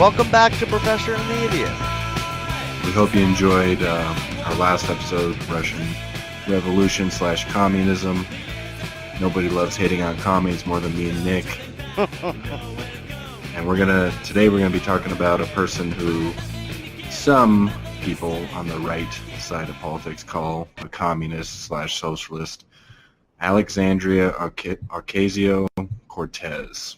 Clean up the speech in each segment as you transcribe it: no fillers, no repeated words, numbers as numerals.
Welcome back to Professor and the Idiot. We hope you enjoyed our last episode, Russian Revolution / communism. Nobody loves hating on commies more than me and Nick. And today we're gonna be talking about a person who some people on the right side of politics call a communist / socialist, Alexandria Ocasio-Cortez.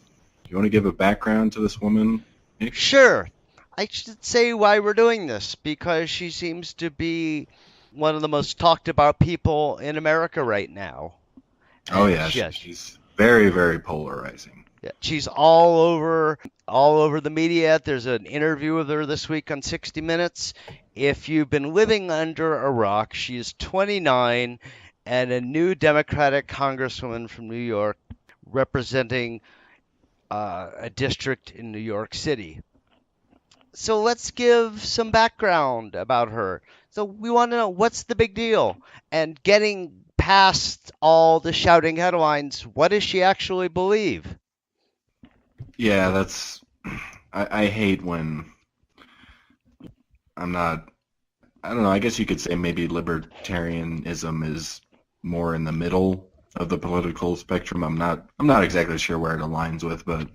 You want to give a background to this woman, Nick? Sure. I should say why we're doing this, because she seems to be one of the most talked about people in America right now. Oh yeah, she's very, very polarizing. Yeah, she's all over the media. There's an interview with her this week on 60 Minutes. If you've been living under a rock, she is 29 and a new Democratic congresswoman from New York representing a district in New York City. So let's give some background about her. So we want to know, what's the big deal? And getting past all the shouting headlines, what does she actually believe? Yeah, I hate when I don't know, I guess you could say maybe libertarianism is more in the middle of the political spectrum. I'm not exactly sure where it aligns with, but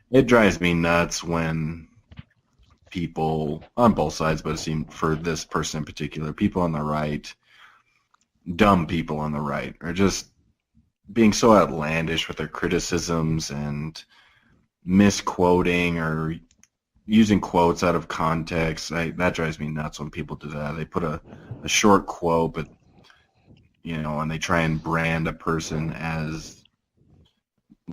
it drives me nuts when people on both sides, but it seemed for this person in particular, people on the right, dumb people on the right, are just being so outlandish with their criticisms and misquoting or using quotes out of context. That drives me nuts when people do that. They put a short quote, but and they try and brand a person as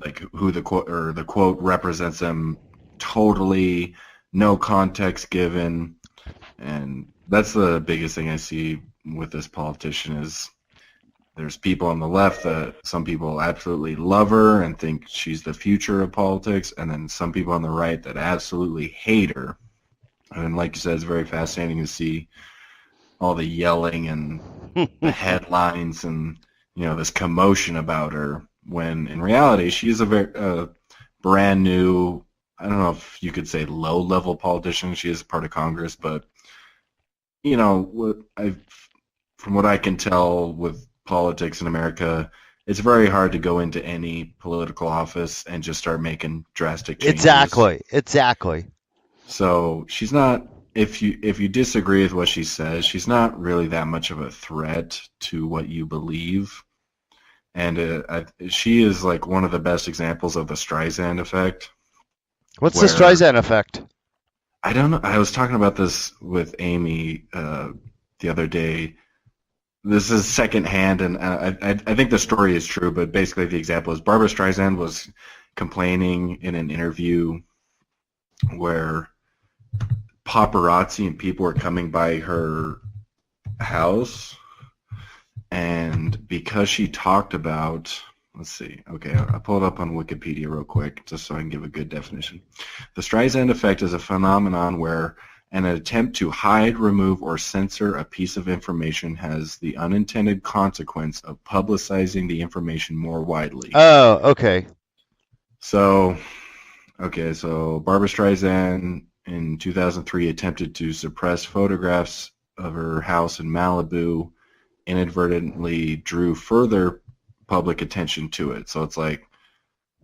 like who the quote represents them totally, no context given. And that's the biggest thing I see with this politician is there's people on the left that some people absolutely love her and think she's the future of politics, and then some people on the right that absolutely hate her. And like you said, it's very fascinating to see all the yelling and the headlines and this commotion about her, when in reality she's a very brand new, I don't know if you could say low-level politician. She is part of Congress, but from what I can tell with politics in America, it's very hard to go into any political office and just start making drastic changes. Exactly. So she's not, if you disagree with what she says, she's not really that much of a threat to what you believe. And she is like one of the best examples of the Streisand effect. What's the Streisand effect? I don't know. I was talking about this with Amy the other day. This is secondhand, and I think the story is true, but basically the example is Barbra Streisand was complaining in an interview where paparazzi and people were coming by her house, and because she talked about, let's see, okay, I'll pull it up on Wikipedia real quick just so I can give a good definition. The Streisand effect is a phenomenon where an attempt to hide, remove, or censor a piece of information has the unintended consequence of publicizing the information more widely. Oh, okay. So Barbra Streisand in 2003 attempted to suppress photographs of her house in Malibu, inadvertently drew further public attention to it. So it's like,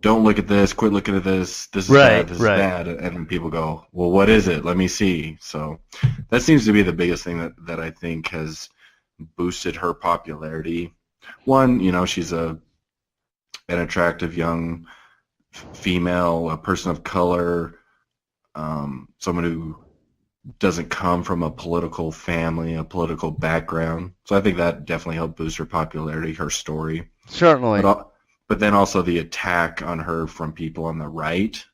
don't look at this, quit looking at this, this is bad, this is bad. And then people go, well, what is it? Let me see. So that seems to be the biggest thing that I think has boosted her popularity. One, she's an attractive young female, a person of color, someone who doesn't come from a political family, a political background. So I think that definitely helped boost her popularity, her story. Certainly. But then also the attack on her from people on the right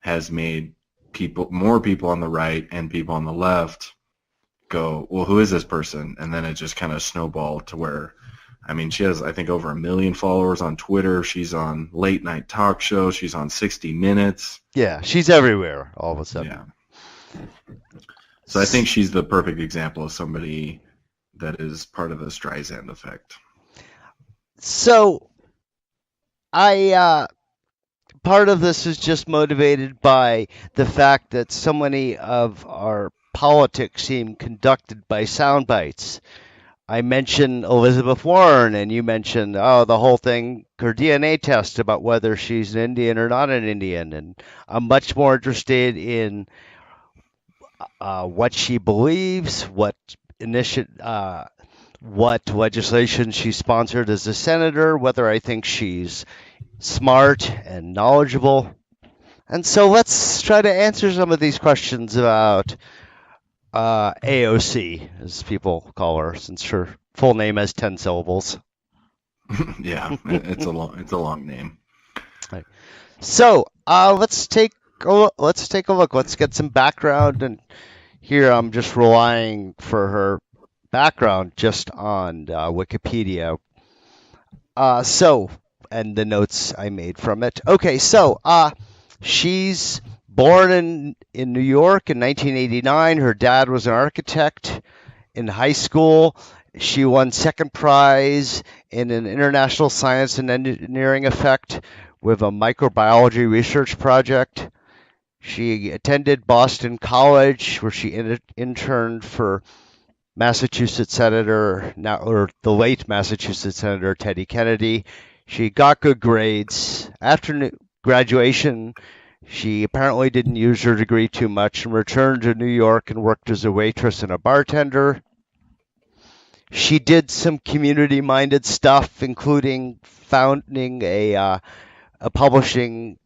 has made more people on the right and people on the left go, well, who is this person? And then it just kind of snowballed to where, she has, I think, over 1 million followers on Twitter. She's on late night talk shows. She's on 60 Minutes. Yeah, she's everywhere all of a sudden. Yeah. So I think she's the perfect example of somebody that is part of the Streisand effect. So part of this is just motivated by the fact that so many of our politics seem conducted by sound bites. I mentioned Elizabeth Warren, and you mentioned, the whole thing, her DNA test about whether she's an Indian or not an Indian. And I'm much more interested in what she believes, what legislation she sponsored as a senator, whether I think she's smart and knowledgeable. And so let's try to answer some of these questions about AOC, as people call her, since her full name has 10 syllables. Yeah, it's a long name. Right. So let's take a look. Let's get some background, and here I'm just relying for her background just on Wikipedia. And the notes I made from it. Okay, so she's born in New York in 1989. Her dad was an architect. In high school, she won second prize in an international science and engineering effect with a microbiology research project. She attended Boston College, where she interned for Massachusetts Senator, or the late Massachusetts Senator Teddy Kennedy. She got good grades. After graduation, she apparently didn't use her degree too much and returned to New York and worked as a waitress and a bartender. She did some community-minded stuff, including founding a publishing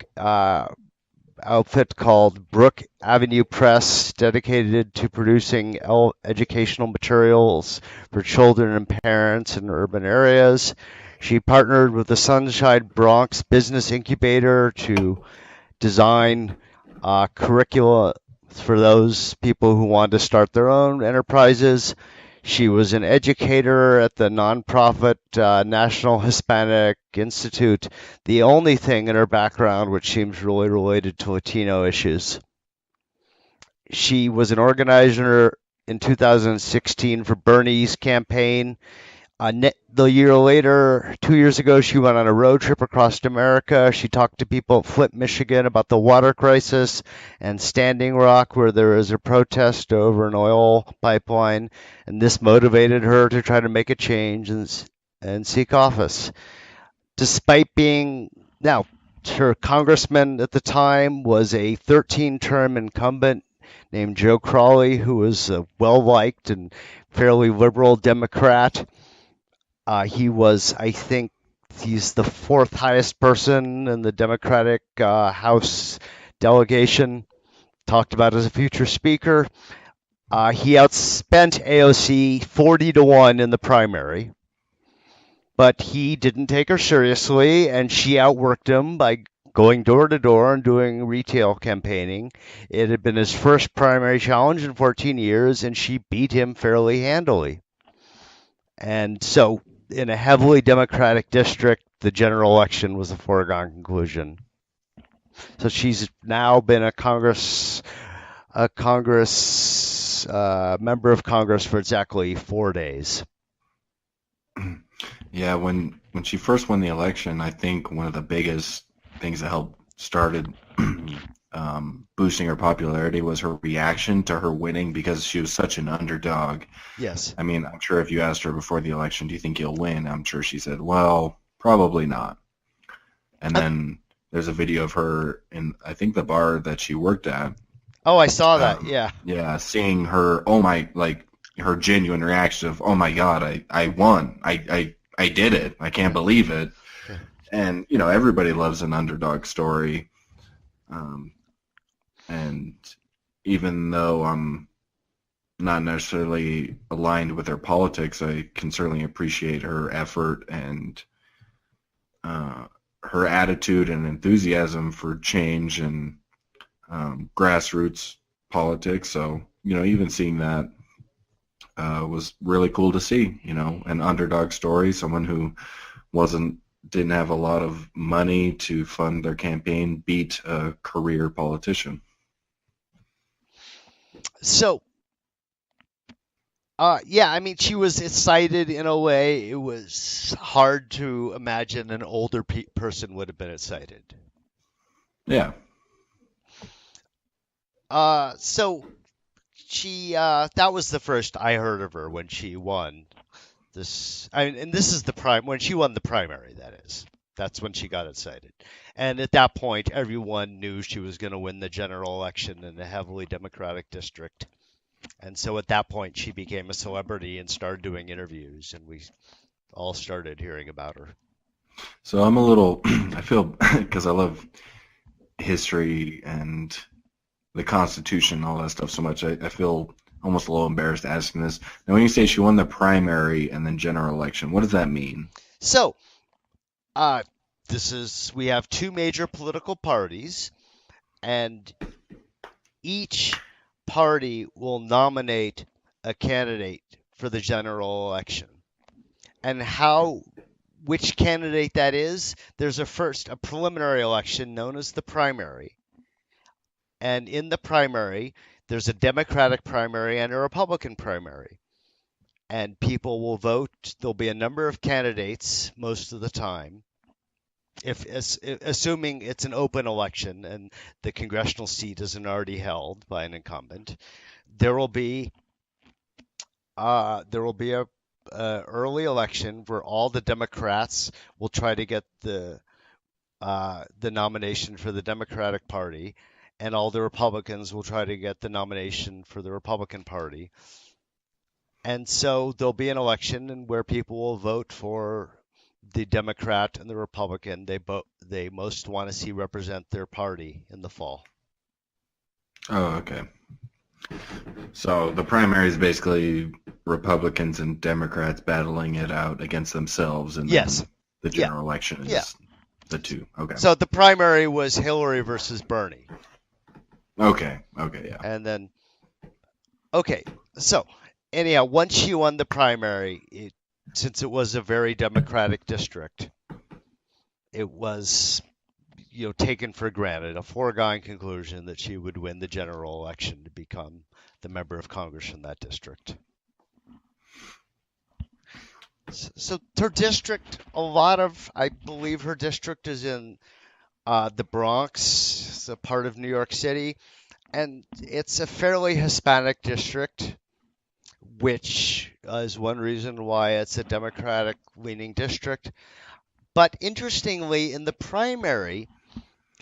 outfit called Brook Avenue Press, dedicated to producing educational materials for children and parents in urban areas. She partnered with the Sunshine Bronx Business Incubator to design curricula for those people who wanted to start their own enterprises. She was an educator at the nonprofit National Hispanic Institute, the only thing in her background which seems really related to Latino issues. She was an organizer in 2016 for Bernie's campaign. The year later, 2 years ago, she went on a road trip across America. She talked to people at Flint, Michigan about the water crisis, and Standing Rock, where there is a protest over an oil pipeline, and this motivated her to try to make a change and seek office. Despite being, now, her congressman at the time was a 13-term incumbent named Joe Crowley, who was a well-liked and fairly liberal Democrat. I think he's the fourth highest person in the Democratic House delegation, talked about as a future speaker. He outspent AOC 40-1 in the primary, but he didn't take her seriously, and she outworked him by going door to door and doing retail campaigning. It had been his first primary challenge in 14 years, and she beat him fairly handily. And so, in a heavily Democratic district, the general election was a foregone conclusion. So she's now been a member of Congress for exactly 4 days. Yeah, when she first won the election, I think one of the biggest things that helped started boosting her popularity was her reaction to her winning, because she was such an underdog. Yes. I mean, I'm sure if you asked her before the election, do you think you'll win? I'm sure she said, well, probably not. And then there's a video of her in, I think, the bar that she worked at. Oh, I saw that. Yeah. Yeah, seeing her, her genuine reaction of, oh my God, I won. I did it. I can't believe it. Yeah. And, everybody loves an underdog story. And even though I'm not necessarily aligned with her politics, I can certainly appreciate her effort and her attitude and enthusiasm for change and grassroots politics. So, even seeing that was really cool to see, an underdog story, someone who didn't have a lot of money to fund their campaign beat a career politician. So, she was excited in a way. It was hard to imagine an older person would have been excited. Yeah. So she that was the first I heard of her when she won this. And this is the prime when she won the primary. That is, that's when she got excited. And at that point, everyone knew she was going to win the general election in a heavily Democratic district. And so at that point, she became a celebrity and started doing interviews, and we all started hearing about her. So I'm a little, I feel, because I love history and the Constitution and all that stuff so much, I feel almost a little embarrassed asking this. Now, when you say she won the primary and then general election, what does that mean? So, uh, we have two major political parties, and each party will nominate a candidate for the general election. And which candidate that is, there's a preliminary election known as the primary. And in the primary, there's a Democratic primary and a Republican primary. And people will vote. There'll be a number of candidates most of the time. Assuming it's an open election and the congressional seat isn't already held by an incumbent, there will be a early election where all the Democrats will try to get the nomination for the Democratic Party, and all the Republicans will try to get the nomination for the Republican Party. And so there'll be an election where people will vote for the Democrat and the Republican they most want to see represent their party in the fall. Oh, okay. So the primary is basically Republicans and Democrats battling it out against themselves, and Yes. then the Yeah. general election is Yeah. the two. Okay. So the primary was Hillary versus Bernie. Okay. Okay. Yeah. And then, okay, so anyhow, once she won the primary, since it was a very Democratic district, it was, taken for granted, a foregone conclusion that she would win the general election to become the member of Congress in that district. So her district, I believe her district is in the Bronx, it's a part of New York City, and it's a fairly Hispanic district, which is one reason why it's a Democratic-leaning district. But interestingly, in the primary,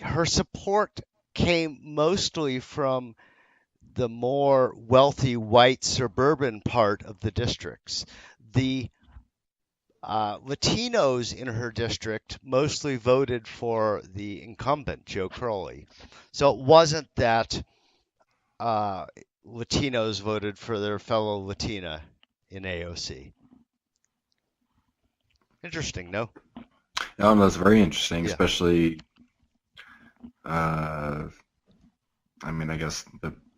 her support came mostly from the more wealthy white suburban part of the districts. The Latinos in her district mostly voted for the incumbent, Joe Crowley. So it wasn't that Latinos voted for their fellow Latina in AOC. Interesting, no? No, that's very interesting, Yeah. especially. I mean, I guess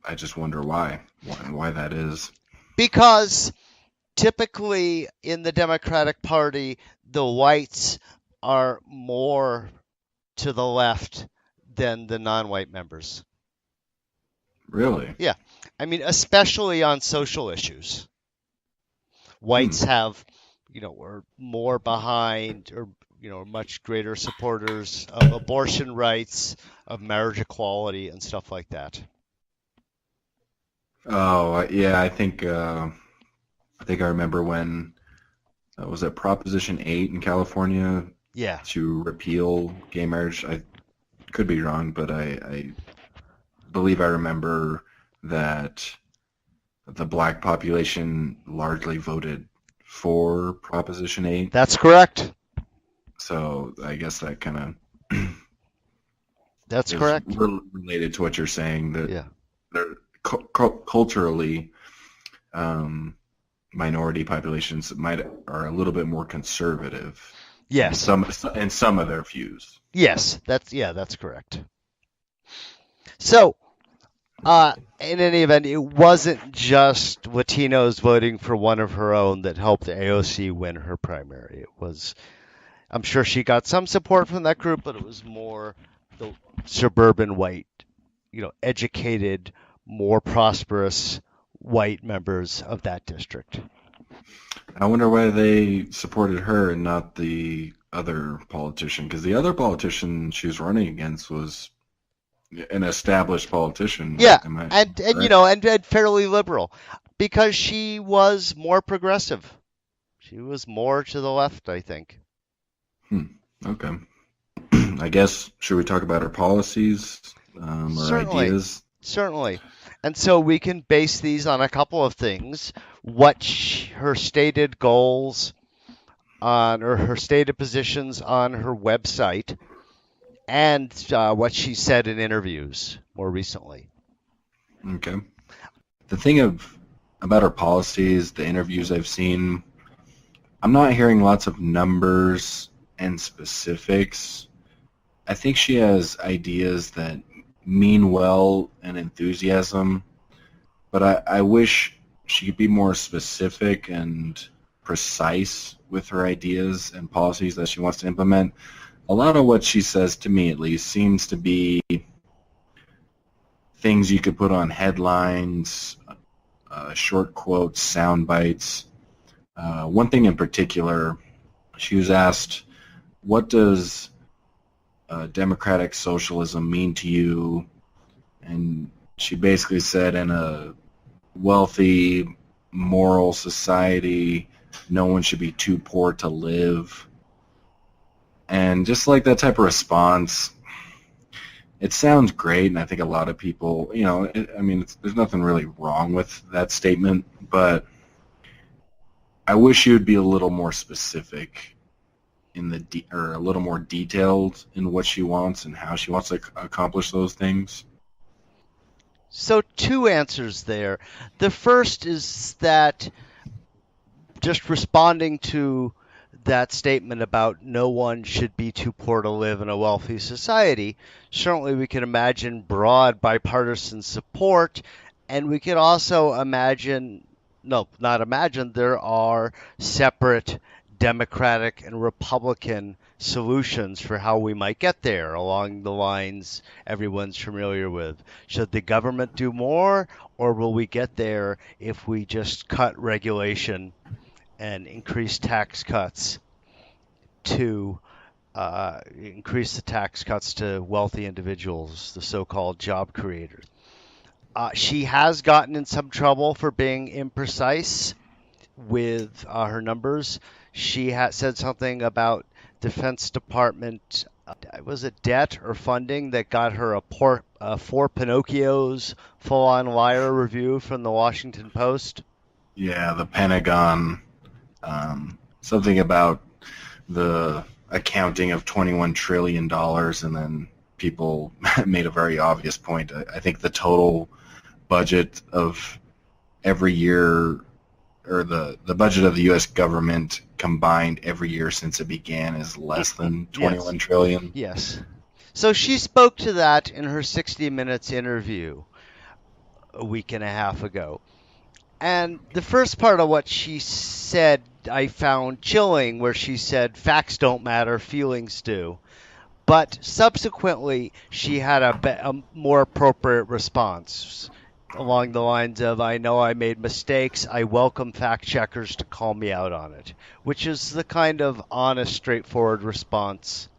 I just wonder why that is. Because typically in the Democratic Party, the whites are more to the left than the non-white members. Really? Yeah. I mean, especially on social issues. Whites have, are more behind or, much greater supporters of abortion rights, of marriage equality, and stuff like that. Oh, yeah. I think I remember when was it Proposition 8 in California Yeah. to repeal gay marriage. I could be wrong, but I believe I remember that the black population largely voted for Proposition 8. That's correct. So I guess that kind of That's is correct. related to what you're saying, that Yeah. they're culturally minority populations are a little bit more conservative Yes. in some of their views. Yes. That's correct. So, in any event, it wasn't just Latinos voting for one of her own that helped AOC win her primary. I'm sure she got some support from that group, but it was more the suburban white, educated, more prosperous white members of that district. I wonder why they supported her and not the other politician, because the other politician she was running against was an established politician. Yeah, Am I and correct? and fairly liberal because she was more progressive. She was more to the left, I think. Hmm. Okay. I guess should we talk about her policies or Certainly, ideas? certainly. And so we can base these on a couple of things: what her stated goals on, or her stated positions on her website, and what she said in interviews more recently. Okay. The thing about her policies, the interviews I've seen, I'm not hearing lots of numbers and specifics. I think she has ideas that mean well and enthusiasm, but I wish she could be more specific and precise with her ideas and policies that she wants to implement. A lot of what she says, to me at least, seems to be things you could put on headlines, short quotes, sound bites. One thing in particular, she was asked, what does democratic socialism mean to you? And she basically said, in a wealthy, moral society, no one should be too poor to live. And just like that type of response, it sounds great, and I think a lot of people, there's nothing really wrong with that statement, but I wish you would be a little more specific or a little more detailed in what she wants and how she wants to accomplish those things. So, two answers there. The first is that just responding to that statement about no one should be too poor to live in a wealthy society, certainly we can imagine broad bipartisan support, and we could also imagine, no, not imagine, there are separate Democratic and Republican solutions for how we might get there along the lines everyone's familiar with. Should the government do more, or will we get there if we just cut regulation and increase tax cuts to increase the tax cuts to wealthy individuals, the so-called job creators? She has gotten in some trouble for being imprecise with her numbers. She said something about Defense Department. Was it debt or funding that got her a four Pinocchios full-on liar review from the Washington Post? Yeah, the Pentagon, something about the accounting of $21 trillion, and then people made a very obvious point. I think the total budget of every year, or the budget of the U.S. government combined every year since it began, is less than Yes. 21 trillion. Yes. So she spoke to that in her 60 Minutes interview a week and a half ago. And the first part of what she said I found chilling, where she said, facts don't matter, feelings do. But subsequently, she had a more appropriate response along the lines of, I know I made mistakes. I welcome fact checkers to call me out on it, which is the kind of honest, straightforward response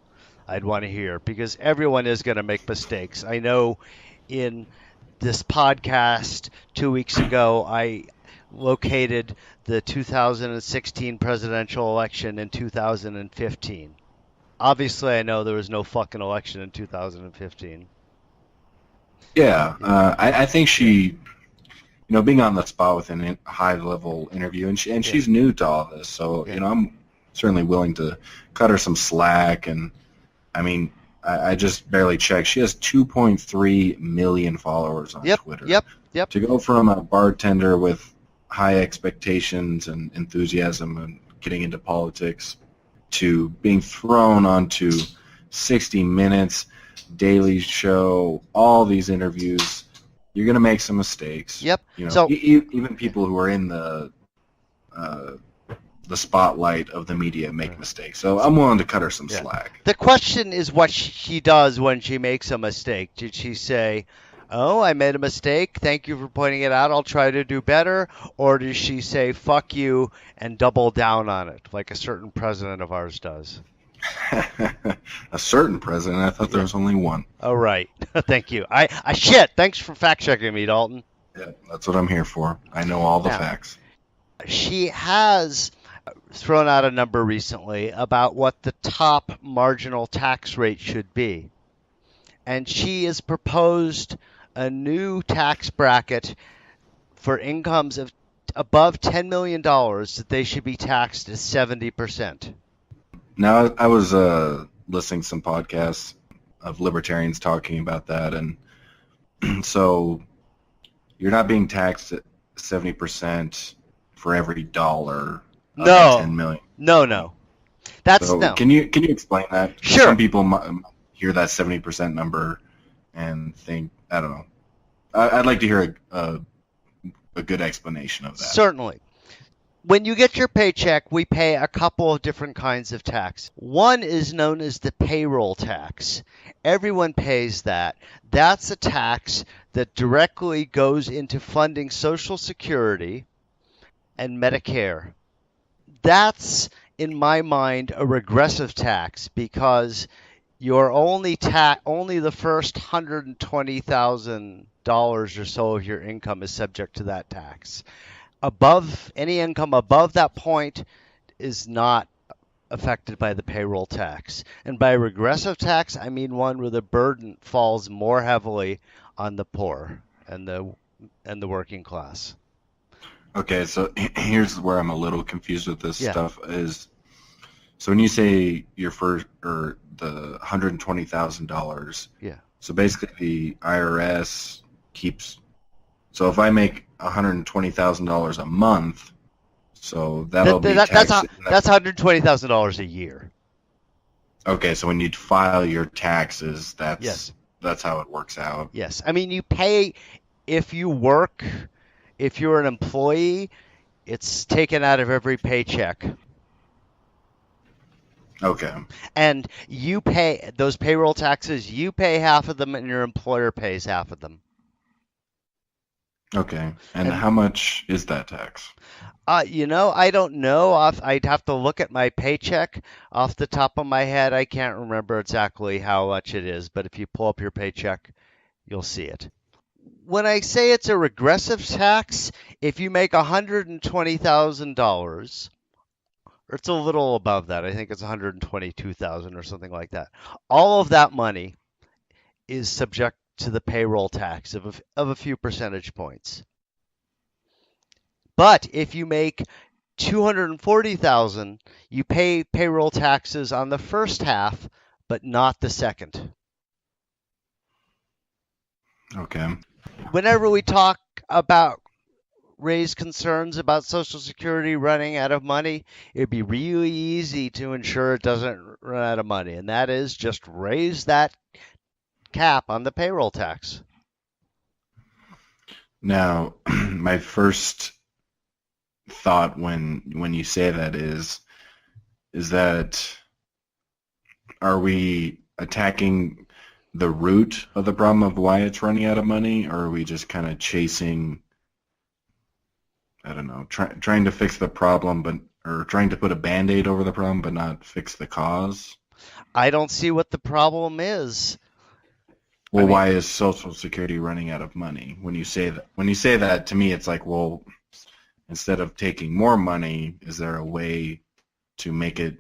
I'd want to hear, because everyone is going to make mistakes. I know in this podcast 2 weeks ago, I located the 2016 presidential election in 2015. Obviously, I know there was no fucking election in 2015. Yeah, Yeah, I think yeah, being on the spot with a high-level interview, and yeah, she's new to all this, so yeah. I'm certainly willing to cut her some slack. And I mean, I just barely checked. She has 2.3 million followers on Yep, Twitter. yep, yep. To go from a bartender with high expectations and enthusiasm and getting into politics to being thrown onto 60 Minutes, Daily Show, all these interviews, you're going to make some mistakes. Yep. So, Even people who are in uh, the spotlight of the media make mistakes. So I'm willing to cut her some yeah. slack. The question is what she does when she makes a mistake. Did she say, "Oh, I made a mistake. Thank you for pointing it out. I'll try to do better," or does she say, "Fuck you," and double down on it, like a certain president of ours does? A certain president. I thought there Yeah. was only one. Oh, right. Thank you. I shit. Thanks for fact checking me, Dalton. Yeah, that's what I'm here for. I know all the Now, facts. she has thrown out a number recently about what the top marginal tax rate should be. And she has proposed a new tax bracket for incomes of above $10 million that they should be taxed at 70%. Now, I was listening to some podcasts of libertarians talking about that, and so you're not being taxed at 70% for every dollar of the 10 No, million. no. That's So no. can you explain that? 'Cause Sure. some people might hear that 70% number and think, I don't know. I'd like to hear a good explanation of that. Certainly. When you get your paycheck, we pay a couple of different kinds of tax. One is known as the payroll tax. Everyone pays that. That's a tax that directly goes into funding Social Security and Medicare. That's, in my mind, a regressive tax because you're only the first $120,000 or so of your income is subject to that tax. Any income above that point is not affected by the payroll tax. And by regressive tax, I mean one where the burden falls more heavily on the poor and the working class. Okay, so here's where I'm a little confused with this Yeah. stuff is so when you say your first or the $120,000, Yeah. so basically the IRS keeps so if I make $120,000 a month, so that'll be taxed. That's $120,000 a year. Okay, so when you file your taxes, Yes. that's how it works out. Yes. I mean, you pay if you work, if you're an employee, it's taken out of every paycheck. Okay. And you pay those payroll taxes, you pay half of them and your employer pays half of them. Okay. And And how much is that tax? I don't know. I'd have to look at my paycheck. Off the top of my head, I can't remember exactly how much it is, but if you pull up your paycheck, you'll see it. When I say it's a regressive tax, if you make $120,000, or it's a little above that, I think it's 122,000 or something like that. All of that money is subject to the payroll tax of a few percentage points. But if you make 240,000, you pay payroll taxes on the first half, but not the second. Okay. Whenever we talk about raise concerns about Social Security running out of money, it'd be really easy to ensure it doesn't run out of money, and that is just raise that cap on the payroll tax. Now, my first thought when you say that is that are we attacking the root of the problem of why it's running out of money, or are we just kind of chasing, I don't know, trying to fix the problem, or trying to put a Band-Aid over the problem, but not fix the cause? I don't see what the problem is. Well, I mean, why is Social Security running out of money? When you say that, to me, it's like, well, instead of taking more money, is there a way to make it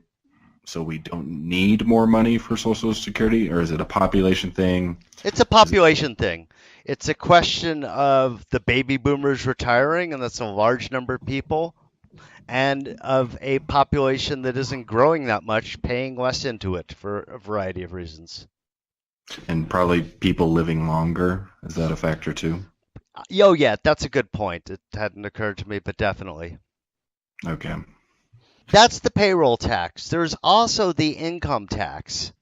so we don't need more money for Social Security, or is it a population thing? it's a population thing. It's a question of the baby boomers retiring, and that's a large number of people, and of a population that isn't growing that much, paying less into it for a variety of reasons. And probably people living longer. Is that a factor too? Oh, yeah, that's a good point. It hadn't occurred to me, but definitely. Okay. That's the payroll tax. There's also the income tax,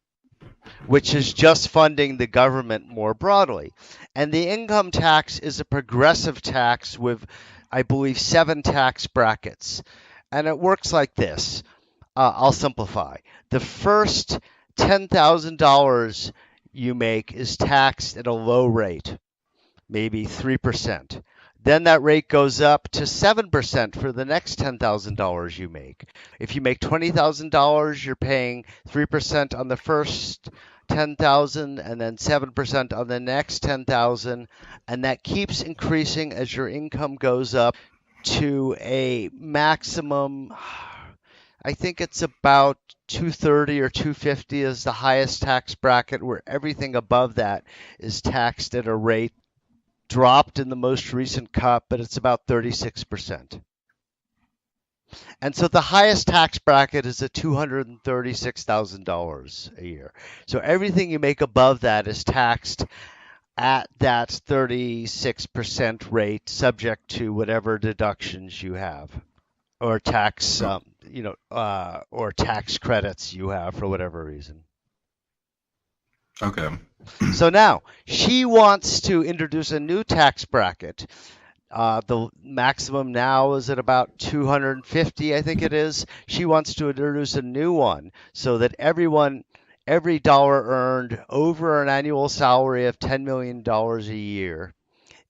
which is just funding the government more broadly. And the income tax is a progressive tax with, I believe, 7 tax brackets. And it works like this. I'll simplify. The first $10,000 you make is taxed at a low rate, maybe 3%. Then that rate goes up to 7% for the next $10,000 you make. If you make $20,000, you're paying 3% on the first 10,000 and then 7% on the next 10,000, and that keeps increasing as your income goes up to a maximum. I think it's about 230 or 250 is the highest tax bracket, where everything above that is taxed at a rate dropped in the most recent cut, but it's about 36%. And so the highest tax bracket is at $236,000 a year. So everything you make above that is taxed at that 36% rate, subject to whatever deductions you have, or tax, Oh, or tax credits you have for whatever reason. okay. So now she wants to introduce a new tax bracket. The maximum now is at about 250, I think it is. She wants to introduce a new one so that every dollar earned over an annual salary of $10 million a year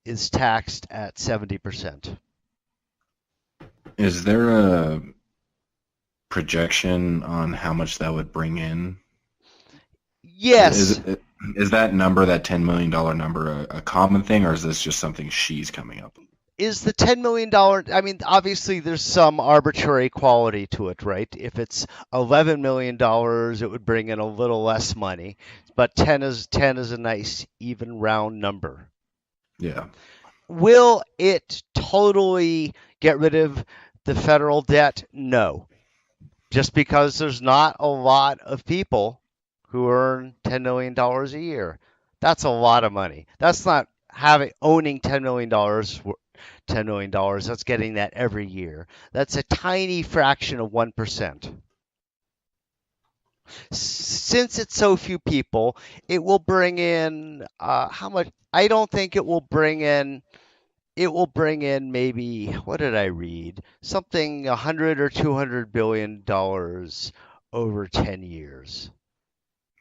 is taxed at 70%. Is there a projection on how much that would bring in? Yes. Is that number, that $10 million number, a common thing, or is this just something she's coming up with? Is the $10 million, I mean, obviously there's some arbitrary quality to it, right? If it's $11 million, it would bring in a little less money, but 10 is a nice even round number. Yeah. Will it totally get rid of the federal debt? No. Just because there's not a lot of people who earn $10 million a year. That's a lot of money. That's not owning $10 million. $10 million. That's getting that every year. That's a tiny fraction of 1%. Since it's so few people, it will bring in how much? I don't think it will bring in. It will bring in maybe, what did I read? Something 100 or 200 billion dollars over 10 years.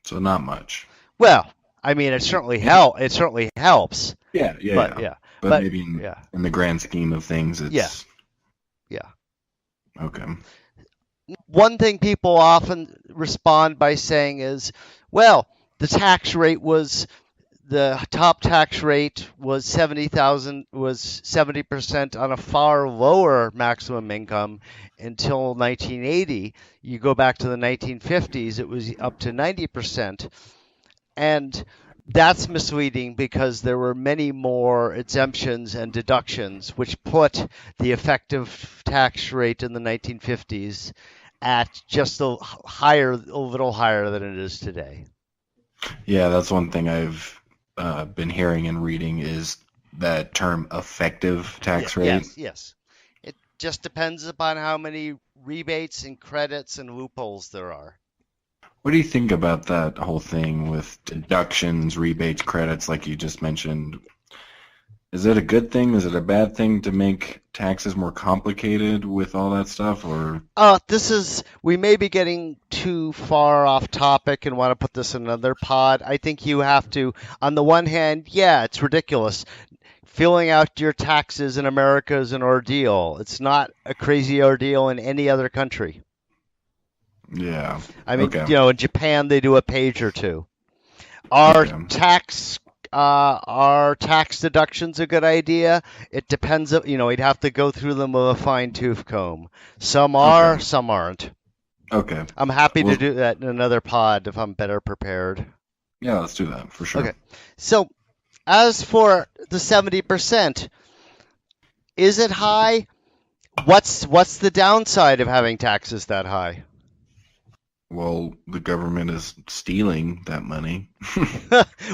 So not much. Well, I mean, it certainly helps. Yeah, But yeah. yeah, But but maybe yeah, in the grand scheme of things, yeah, it's yeah. okay. One thing people often respond by saying is, well, the tax rate was the top tax rate was 70% on a far lower maximum income until 1980. You go back to the 1950s, it was up to 90%. And that's misleading because there were many more exemptions and deductions, which put the effective tax rate in the 1950s at just a little higher than it is today. Yeah, that's one thing I've been hearing and reading is that term effective tax rate. Yes. It just depends upon how many rebates and credits and loopholes there are. What do you think about that whole thing with deductions, rebates, credits, like you just mentioned? Is it a good thing? Is it a bad thing to make taxes more complicated with all that stuff? Or We may be getting too far off topic and want to put this in another pod. I think you have to, on the one hand, yeah, it's ridiculous. Filling out your taxes in America is an ordeal. It's not a crazy ordeal in any other country. yeah, I mean, okay, in Japan they do a page or two. Our okay, tax deductions a good idea? It depends. We'd have to go through them with a fine-tooth comb. Some okay, are, some aren't. okay. I'm happy to Well, do that in another pod if I'm better prepared. yeah, let's do that for sure. Okay. So, as for the 70%, is it high? What's the downside of having taxes that high? Well, the government is stealing that money.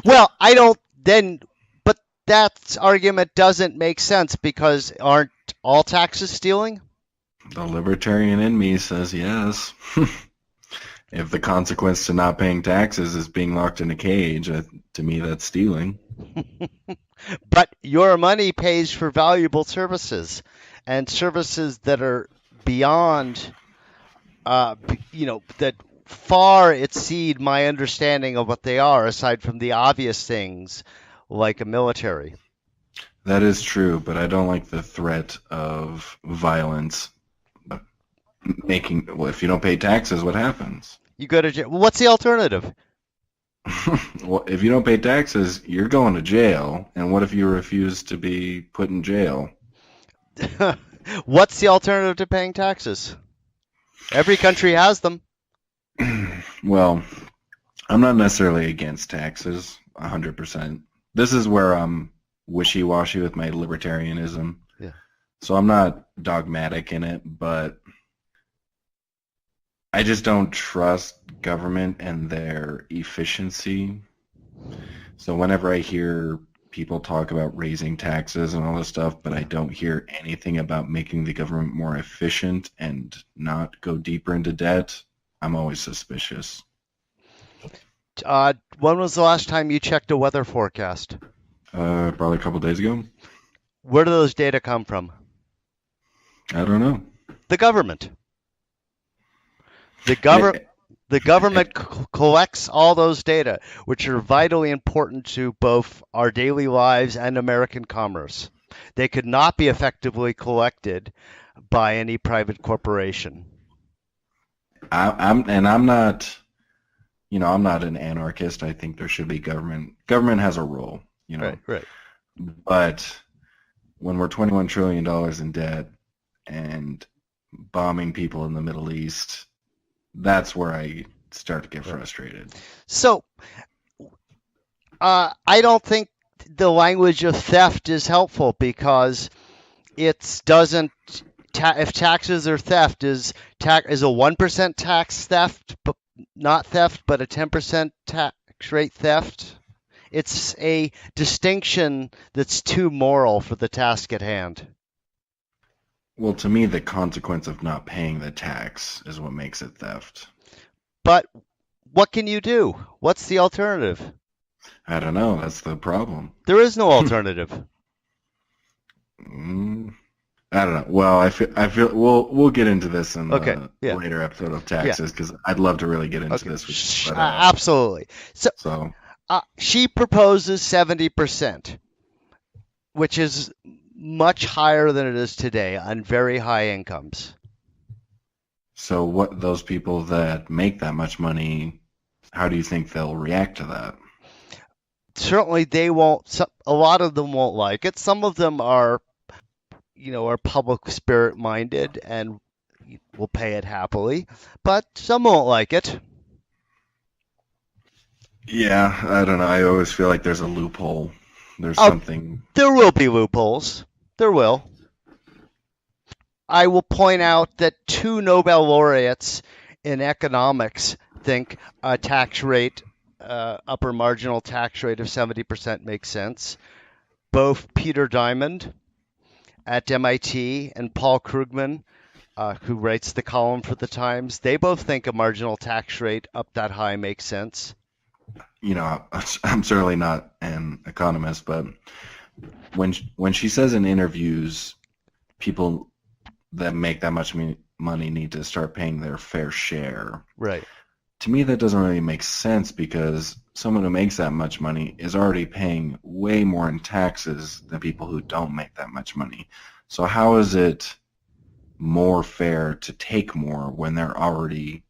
Well, I don't then, but that argument doesn't make sense because aren't all taxes stealing? The libertarian in me says yes. If the consequence to not paying taxes is being locked in a cage, to me that's stealing. But your money pays for valuable services and services that are beyond, that far exceed my understanding of what they are, aside from the obvious things like a military. That is true, but I don't like the threat of violence. Well, if you don't pay taxes, what happens? You go to jail. Well, what's the alternative? Well, if you don't pay taxes, you're going to jail. And what if you refuse to be put in jail? What's the alternative to paying taxes? Every country has them. Well, I'm not necessarily against taxes, 100%. This is where I'm wishy-washy with my libertarianism. Yeah. So I'm not dogmatic in it, but I just don't trust government and their efficiency. So whenever I hear people talk about raising taxes and all this stuff, but I don't hear anything about making the government more efficient and not go deeper into debt, I'm always suspicious. When was the last time you checked a weather forecast? Probably a couple days ago. Where do those data come from? I don't know. The government. The government collects all those data, which are vitally important to both our daily lives and American commerce. They could not be effectively collected by any private corporation. I'm not, I'm not an anarchist. I think there should be government. Government has a role, Right. But when we're $21 trillion in debt and bombing people in the Middle East, that's where I start to get frustrated. So, I don't think the language of theft is helpful because it doesn't. If taxes are theft, is a 1% tax theft, but not theft, but a 10% tax rate theft? It's a distinction that's too moral for the task at hand. Well, to me, the consequence of not paying the tax is what makes it theft. But what can you do? What's the alternative? I don't know. That's the problem. There is no alternative. I don't know. Well, I feel we'll get into this in the Yeah. later episode of taxes because I'd love to really get into this with you. But, absolutely. So she proposes 70%, which is much higher than it is today on very high incomes. So what those people that make that much money, how do you think they'll react to that? Certainly they won't. A lot of them won't like it. Some of them are public spirit minded and will pay it happily, but some won't like it. Yeah, I don't know. I always feel like there's a loophole. There's something. There will be loopholes. There will. I will point out that 2 Nobel laureates in economics think a tax rate, upper marginal tax rate of 70% makes sense. Both Peter Diamond at MIT and Paul Krugman, who writes the column for the Times, they both think a marginal tax rate up that high makes sense. I'm certainly not an economist, but when she says in interviews, people that make that much money need to start paying their fair share. Right. To me, that doesn't really make sense because someone who makes that much money is already paying way more in taxes than people who don't make that much money. So how is it more fair to take more when they're already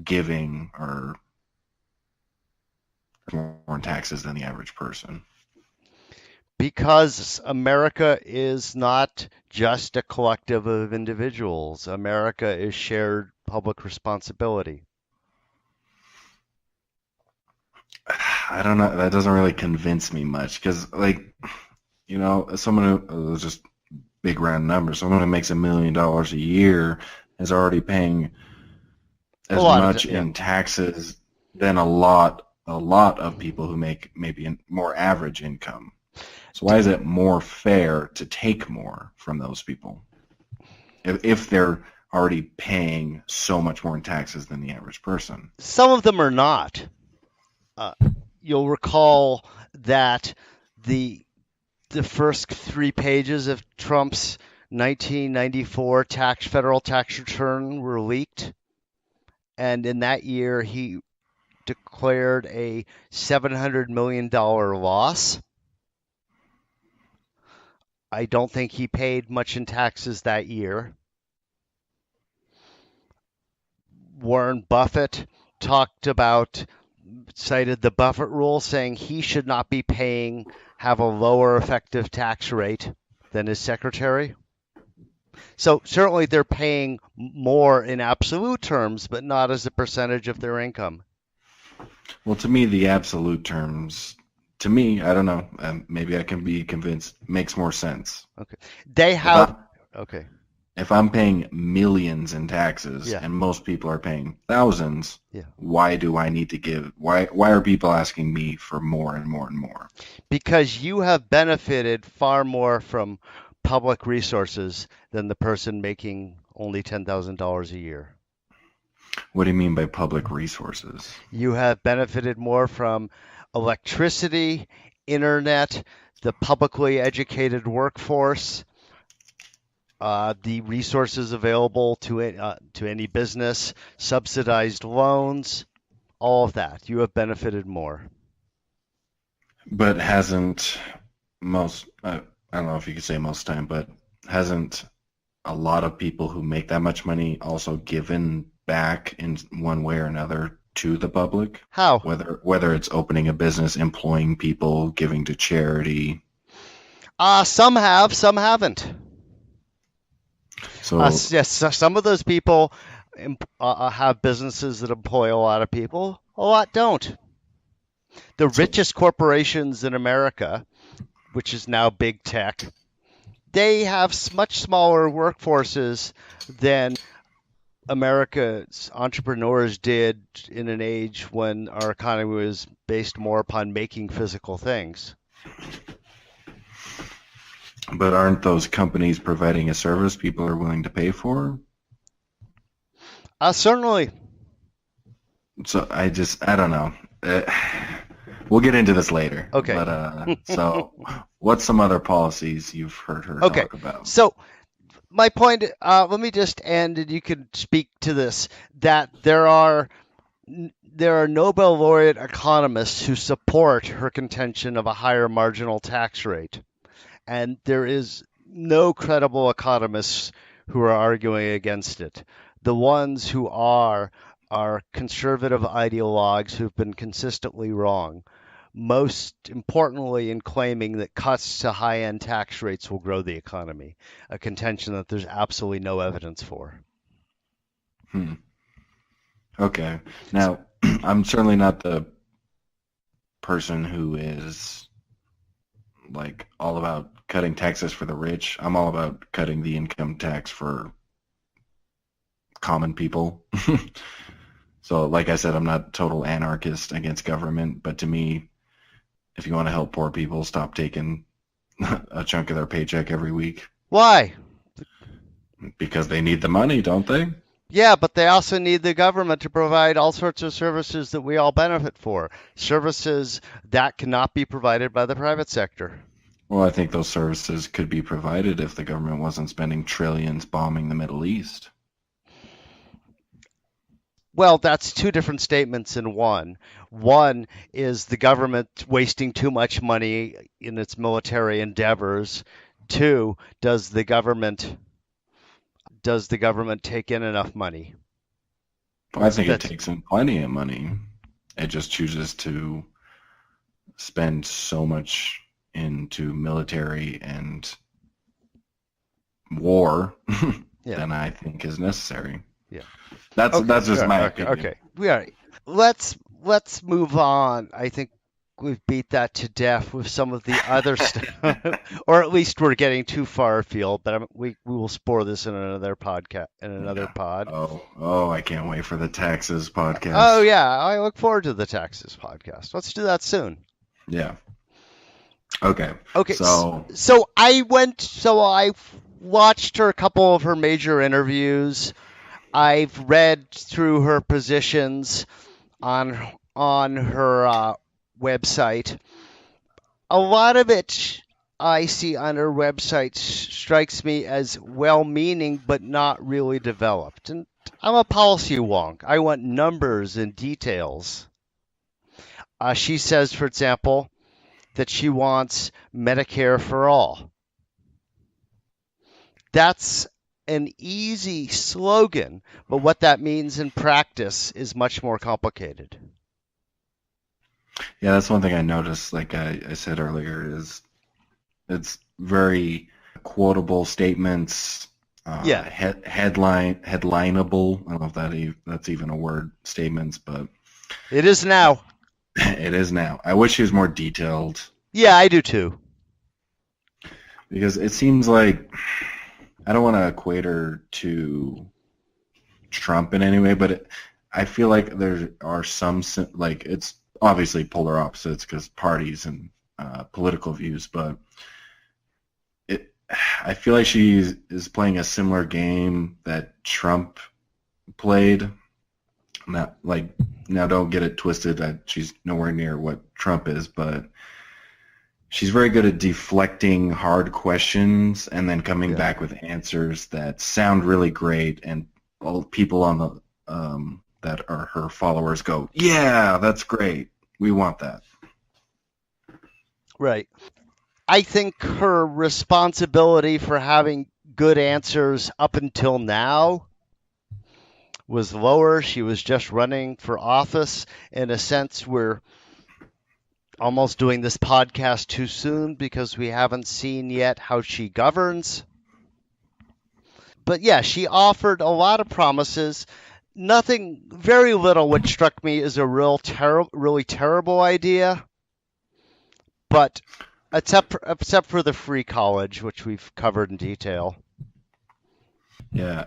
giving or more in taxes than the average person? Because America is not just a collective of individuals. America is shared public responsibility. I don't know. That doesn't really convince me much because, someone who just big round numbers, someone who makes $1 million a year is already paying as much in taxes than a lot of people who make maybe a more average income. So why is it more fair to take more from those people if they're already paying so much more in taxes than the average person? Some of them are not. You'll recall that the first 3 pages of Trump's 1994 federal tax return were leaked, and in that year he declared a $700 million loss. I don't think he paid much in taxes that year. Warren Buffett cited the Buffett rule, saying he should not be have a lower effective tax rate than his secretary. So certainly they're paying more in absolute terms, but not as a percentage of their income. Well, to me, the absolute terms, to me, I don't know, maybe I can be convinced, makes more sense. Okay. They have, okay. If I'm paying millions in taxes and most people are paying thousands, why do I need to give? Why are people asking me for more and more and more? Because you have benefited far more from public resources than the person making only $10,000 a year. What do you mean by public resources? You have benefited more from electricity, internet, the publicly educated workforce, the resources available to any business, subsidized loans, all of that. You have benefited more. But hasn't I don't know if you could say most time, but hasn't a lot of people who make that much money also given back in one way or another to the public? How? Whether it's opening a business, employing people, giving to charity. Some have, some haven't. So yes, some of those people have businesses that employ a lot of people. A lot don't. The richest corporations in America, which is now big tech, they have much smaller workforces than America's entrepreneurs did in an age when our economy was based more upon making physical things. But aren't those companies providing a service people are willing to pay for? Certainly. So I don't know. We'll get into this later. Okay. But so what's some other policies you've heard her talk about? So my point, let me just end and you can speak to this, that there are Nobel laureate economists who support her contention of a higher marginal tax rate. And there is no credible economists who are arguing against it. The ones who are conservative ideologues who've been consistently wrong, most importantly in claiming that cuts to high-end tax rates will grow the economy, a contention that there's absolutely no evidence for. Okay. Now, I'm certainly not the person who is like all about cutting taxes for the rich. I'm all about cutting the income tax for common people. So like I said, I'm not a total anarchist against government, but to me, if you want to help poor people, stop taking a chunk of their paycheck every week. Why? Because they need the money, don't they? Yeah, but they also need the government to provide all sorts of services that we all benefit for. Services that cannot be provided by the private sector. Well, I think those services could be provided if the government wasn't spending trillions bombing the Middle East. Well, that's two different statements in one. One is the government wasting too much money in its military endeavors. Two, does the government take in enough money? Well, I think it takes in plenty of money. It just chooses to spend so much into military and war than I think is necessary. Yeah. That's just my opinion. Okay. We are. Let's move on. I think we've beat that to death with some of the other stuff, or at least we're getting too far afield. But we will explore this in another podcast, pod. Oh, I can't wait for the taxes podcast. Oh yeah, I look forward to the taxes podcast. Let's do that soon. Yeah. Okay. So I watched a couple of her major interviews. I've read through her positions on her website. A lot of it I see on her website strikes me as well-meaning but not really developed. And I'm a policy wonk. I want numbers and details. She says, for example, that she wants Medicare for all. That's an easy slogan, but what that means in practice is much more complicated. Yeah, that's one thing I noticed, like I said earlier, is it's very quotable statements, Yeah, headlineable. I don't know if that's even a word, statements, but it is now. it is now. I wish he was more detailed Yeah, I do too. because it seems like I don't want to equate her to Trump in any way, but I feel like there are some like it's obviously polar opposites because parties and political views, but it I feel like she is playing a similar game that Trump played. Not like now, don't get it twisted that she's nowhere near what Trump is, but she's very good at deflecting hard questions and then coming Yeah. back with answers that sound really great, and all people on the that are her followers go, "Yeah, that's great. We want that." Right. I think her responsibility for having good answers up until now was lower. She was just running for office. In a sense, we're almost doing this podcast too soon because we haven't seen yet how she governs. But yeah, she offered a lot of promises. Nothing, very little, which struck me as a really terrible idea. But except for the free college, which we've covered in detail. Yeah.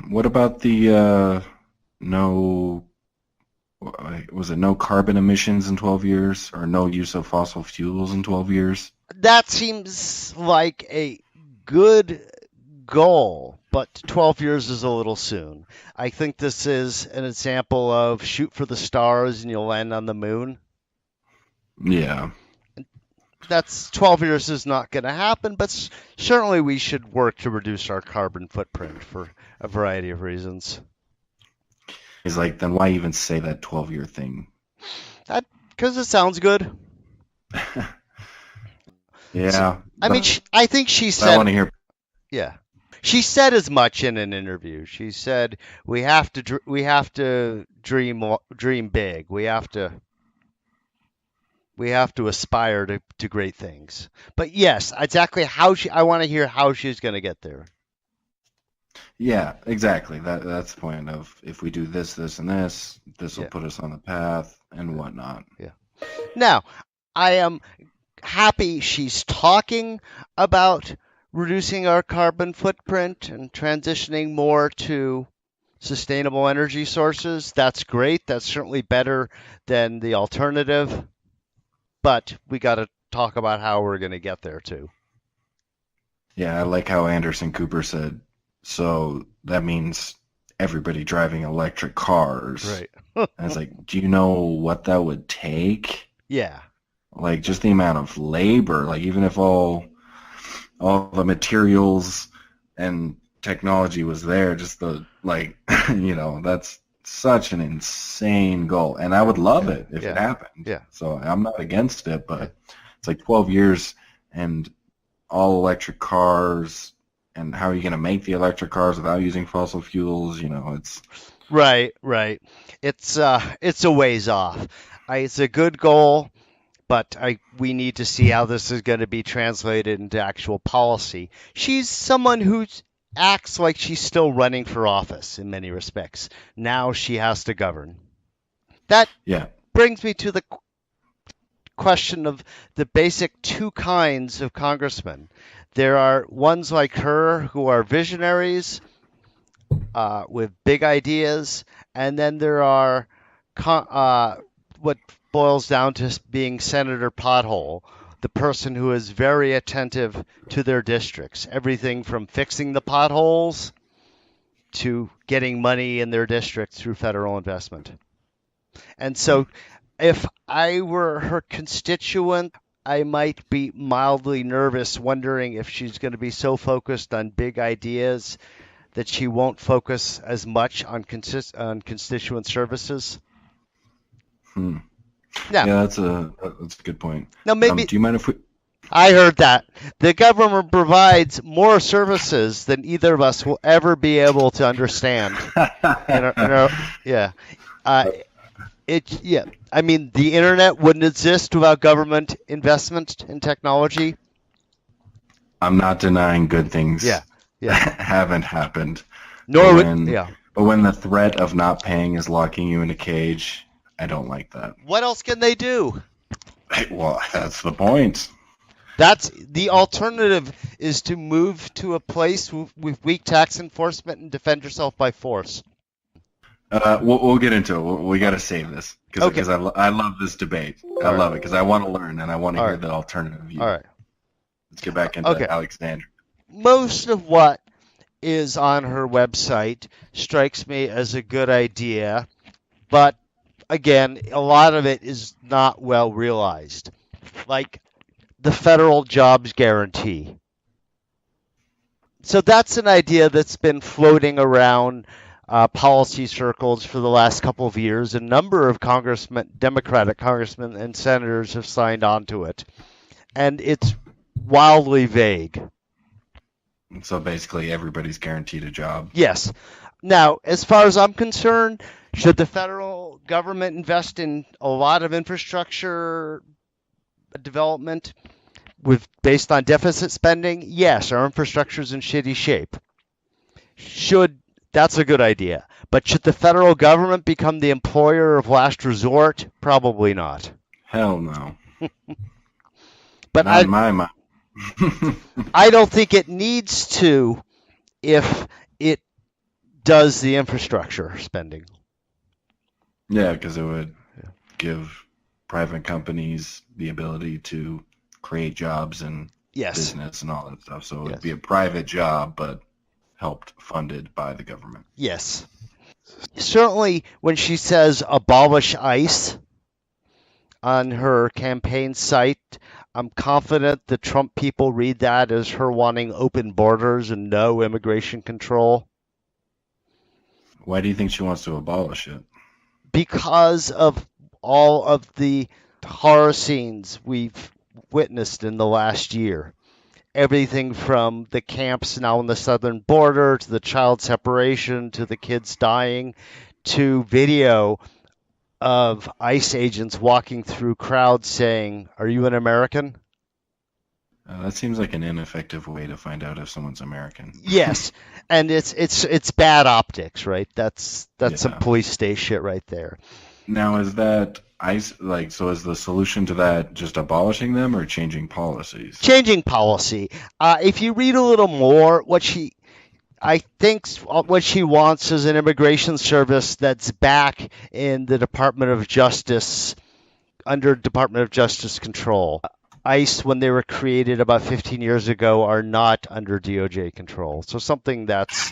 What about the no? Was it no carbon emissions in 12 years or no use of fossil fuels in 12 years? That seems like a good goal, but 12 years is a little soon. I think this is an example of shoot for the stars and you'll land on the moon. Yeah. That's 12 years is not going to happen, but certainly we should work to reduce our carbon footprint for a variety of reasons. He's like, then why even say that 12-year thing? That because it sounds good. So, Yeah, I mean, I think she I want said, to hear. yeah, she said as much in an interview. She said we have to dream big. We have to aspire to great things. But yes, exactly how I want to hear how she's going to get there. Yeah, exactly. That's the point of if we do this, this, and this will Yeah, put us on the path and whatnot. yeah. Now, I am happy she's talking about reducing our carbon footprint and transitioning more to sustainable energy sources. That's great. That's certainly better than the alternative, but we got to talk about how we're going to get there too. Yeah, I like how Anderson Cooper said, so that means everybody driving electric cars. Right. And it's like, do you know what that would take? Yeah. Like just the amount of labor, like even if all the materials and technology was there, just the like that's such an insane goal. And I would love it if it Yeah. happened. Yeah. So I'm not against it, but it's like 12 years and all electric cars, and how are you going to make the electric cars without using fossil fuels? It's Right, right. It's a ways off. It's a good goal, but we need to see how this is going to be translated into actual policy. She's someone who acts like she's still running for office in many respects. Now she has to govern. That yeah, brings me to the question of the basic two kinds of congressmen. There are ones like her who are visionaries with big ideas, and then there are what boils down to being Senator Pothole, the person who is very attentive to their districts, everything from fixing the potholes to getting money in their district through federal investment. And so, if I were her constituent, I might be mildly nervous, wondering if she's going to be so focused on big ideas that she won't focus as much on constituent services. hmm. Now, Yeah, that's a good point. maybe Do you mind if we? I heard that. The government provides more services than either of us will ever be able to understand. Yeah. Uh, yeah. I mean, the internet wouldn't exist without government investment in technology. I'm not denying good Yeah. things Yeah. haven't happened, but Nor would, yeah. when the threat of not paying is locking you in a cage, I don't like that. What else can they do? Well, that's the point. That's the alternative is to move to a place with weak tax enforcement and defend yourself by force. We'll get into it. We got to save this Okay. because I love this debate. I love it because I want to learn and I want to hear the alternative view. All right. Let's get back into Alexandria. Most of what is on her website strikes me as a good idea, but again, a lot of it is not well realized. Like the federal jobs guarantee. So that's an idea that's been floating around policy circles for the last couple of years. A number of Democratic congressmen and senators have signed on to it, and it's wildly vague. So basically, everybody's guaranteed a job. Yes. Now, as far as I'm concerned, should the federal government invest in a lot of infrastructure development based on deficit spending? Yes, our infrastructure is in shitty shape. That's a good idea. But should the federal government become the employer of last resort? Probably not. Hell no. But not in my mind. I don't think it needs to if it does the infrastructure spending. Yeah, because it would give private companies the ability to create jobs and business and all that stuff. So it would be a private job, but funded by the government. Yes. Certainly when she says abolish ICE on her campaign site, I'm confident the Trump people read that as her wanting open borders and no immigration control. Why do you think she wants to abolish it? Because of all of the horror scenes we've witnessed in the last year. Everything from the camps now on the southern border to the child separation to the kids dying to video of ICE agents walking through crowds saying, "Are you an American?" That seems like an ineffective way to find out if someone's American. Yes, and it's bad optics, right? That's some police state shit right there. Now, is that ICE so? Is the solution to that just abolishing them or changing policies? Changing policy. If you read a little more, what she wants is an immigration service that's back in the Department of Justice, under Department of Justice control. ICE, when they were created about 15 years ago, are not under DOJ control. So something that's,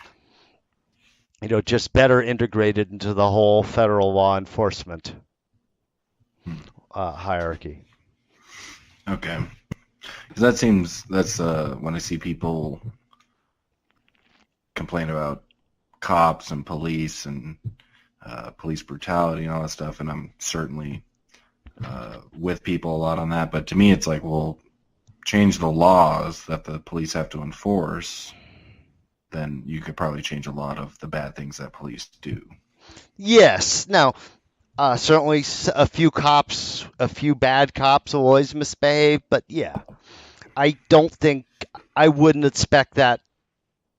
just better integrated into the whole federal law enforcement hierarchy. Okay. Because that's when I see people complain about cops and police and police brutality and all that stuff, and I'm certainly with people a lot on that. But to me, it's like, well, change the laws that the police have to enforce, then you could probably change a lot of the bad things that police do. Yes. Now, certainly a few bad cops will always misbehave, but yeah, I wouldn't expect that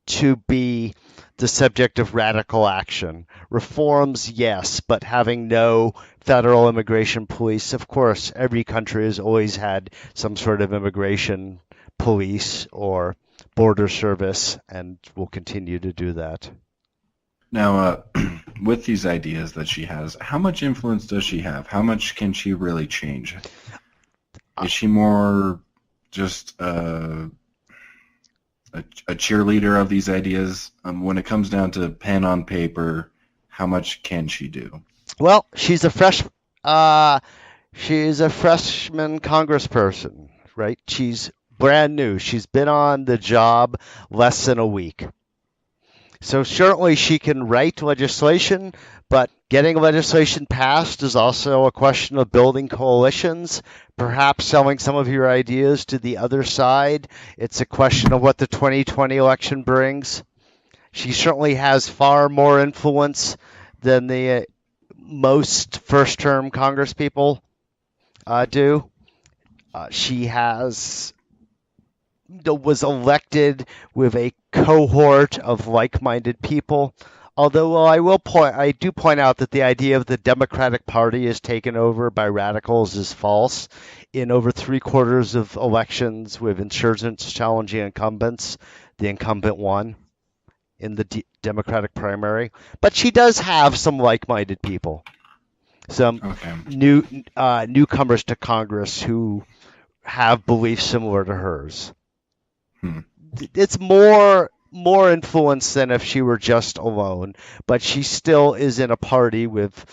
to be the subject of radical action. Reforms, yes, but having no federal immigration police. Of course, every country has always had some sort of immigration police or border service and will continue to do that. Now, with these ideas that she has, how much influence does she have? How much can she really change? Is she more just a cheerleader of these ideas? When it comes down to pen on paper, how much can she do? Well, she's a freshman congressperson, right? She's brand new. She's been on the job less than a week. So certainly she can write legislation, But getting legislation passed is also a question of building coalitions, perhaps selling some of your ideas to the other side. It's a question of what the 2020 election brings. She certainly has far more influence than the most first-term Congresspeople do. She was elected with a cohort of like-minded people. Although I do point out that the idea of the Democratic Party is taken over by radicals is false. In over three-quarters of elections with insurgents challenging incumbents, the incumbent won in the Democratic primary. But she does have some like-minded people, some newcomers to Congress who have beliefs similar to hers. It's more influence than if she were just alone, but she still is in a party with,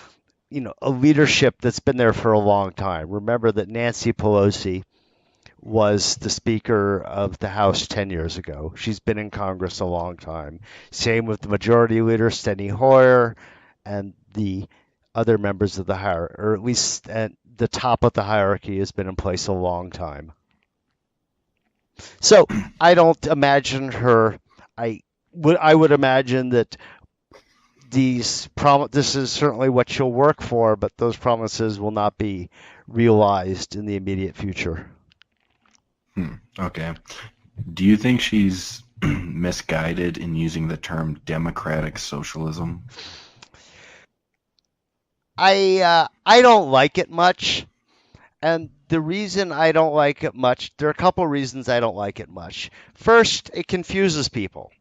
a leadership that's been there for a long time. Remember that Nancy Pelosi was the Speaker of the House 10 years ago. She's been in Congress a long time. Same with the Majority Leader, Steny Hoyer, and the other members of the hierarchy, or at least at the top of the hierarchy has been in place a long time. So I don't imagine her. I would imagine that this is certainly what she'll work for, but those promises will not be realized in the immediate future. Okay. Do you think she's misguided in using the term democratic socialism? I don't like it much, and the reason I don't like it much, there are a couple reasons I don't like it much. First, it confuses people.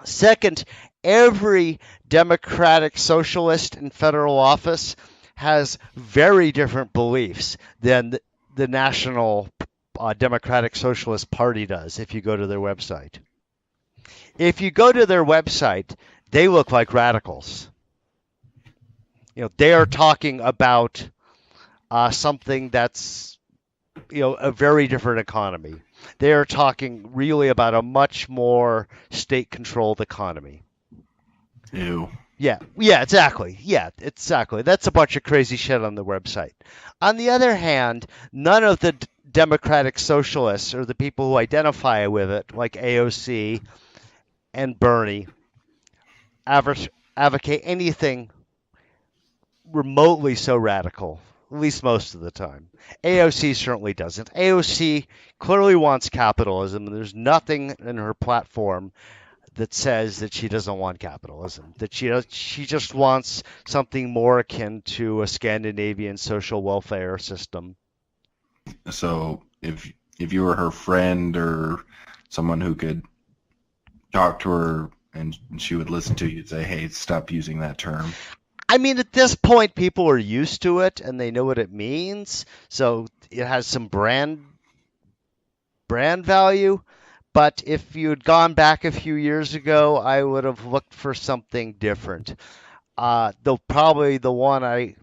Second, every democratic socialist in federal office has very different beliefs than the National Democratic Socialist Party does if you go to their website. If you go to their website, they look like radicals. They are talking about something that's, a very different economy. They are talking really about a much more state-controlled economy. Ew. Yeah, exactly. Yeah, exactly. That's a bunch of crazy shit on the website. On the other hand, none of the democratic socialists or the people who identify with it, like AOC and Bernie, advocate anything remotely so radical, at least most of the time. AOC certainly doesn't. AOC clearly wants capitalism, and there's nothing in her platform that says that she doesn't want capitalism, that she just wants something more akin to a Scandinavian social welfare system. So if you were her friend or someone who could talk to her and she would listen to you, you'd say, hey, stop using that term. I mean, at this point, people are used to it and they know what it means, so it has some brand value. But if you had gone back a few years ago, I would have looked for something different. Though probably the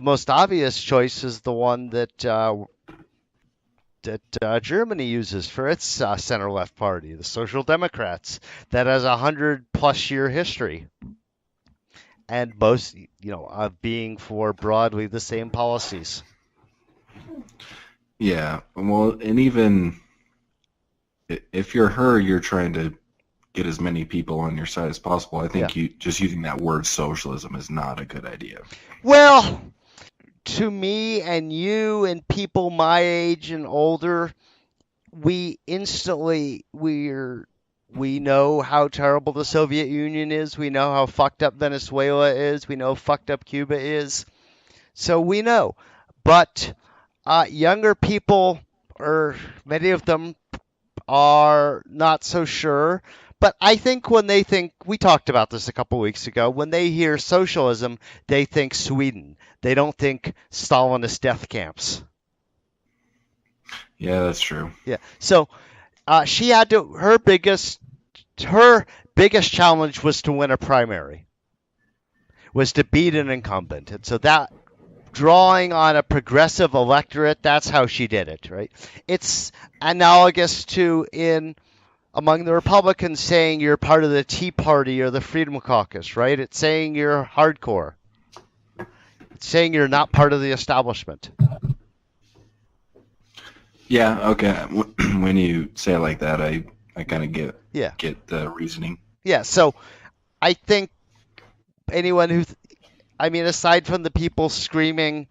most obvious choice is the one that Germany uses for its center-left party, the Social Democrats, that has 100+ year history, and most, of being for broadly the same policies. Yeah, well, and even if you're her, you're trying to get as many people on your side as possible. I think just using that word socialism is not a good idea. Well, to me and you and people my age and older, we know how terrible the Soviet Union is. We know how fucked up Venezuela is. We know how fucked up Cuba is. So we know. But younger people, or many of them, are not so sure. But I think when they think, we talked about this a couple weeks ago, when they hear socialism, they think Sweden. They don't think Stalinist death camps. Yeah, that's true. Yeah. So she had to, her biggest challenge was to win a primary, was to beat an incumbent. And so that, drawing on a progressive electorate, that's how she did it, right? It's analogous to in among the Republicans saying you're part of the Tea Party or the Freedom Caucus, right? It's saying you're hardcore. It's saying you're not part of the establishment. Yeah, okay. When you say it like that, I kind of get the reasoning. Yeah, so I think anyone who, aside from the people screaming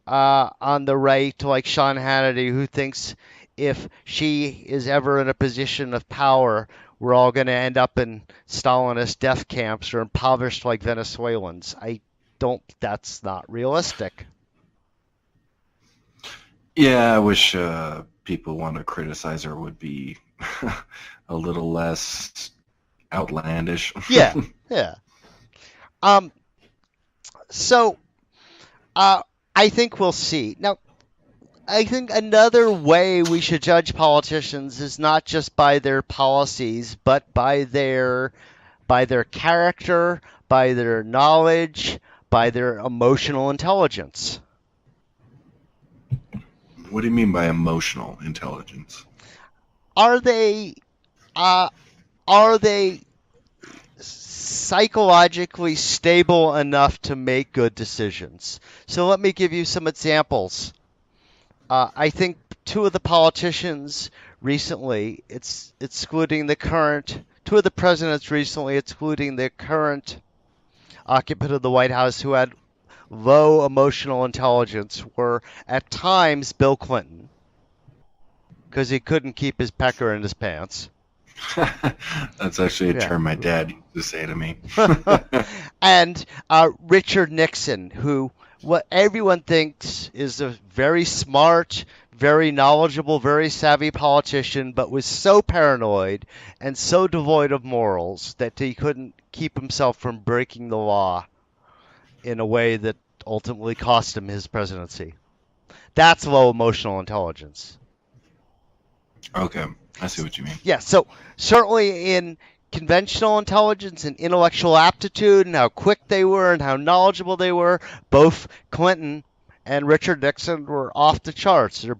on the right, like Sean Hannity, who thinks if she is ever in a position of power, we're all going to end up in Stalinist death camps or impoverished like Venezuelans. That's not realistic. Yeah, I wish people want to criticize her would be a little less outlandish. Yeah, yeah. So I think we'll see. Now, I think another way we should judge politicians is not just by their policies, but by their character, by their knowledge, by their emotional intelligence. What do you mean by emotional intelligence? Are they psychologically stable enough to make good decisions? So let me give you some examples. I think two of the politicians recently, excluding the current, two of the presidents recently, excluding the current occupant of the White House who had low emotional intelligence, were at times Bill Clinton, because he couldn't keep his pecker in his pants. That's actually a term my dad used to say to me. And Richard Nixon, who what everyone thinks is a very smart, very knowledgeable, very savvy politician, but was so paranoid and so devoid of morals that he couldn't keep himself from breaking the law in a way that ultimately cost him his presidency. That's low emotional intelligence. Okay, I see what you mean. Yeah, so certainly in conventional intelligence and intellectual aptitude and how quick they were and how knowledgeable they were, both Clinton and Richard Nixon were off the charts. They're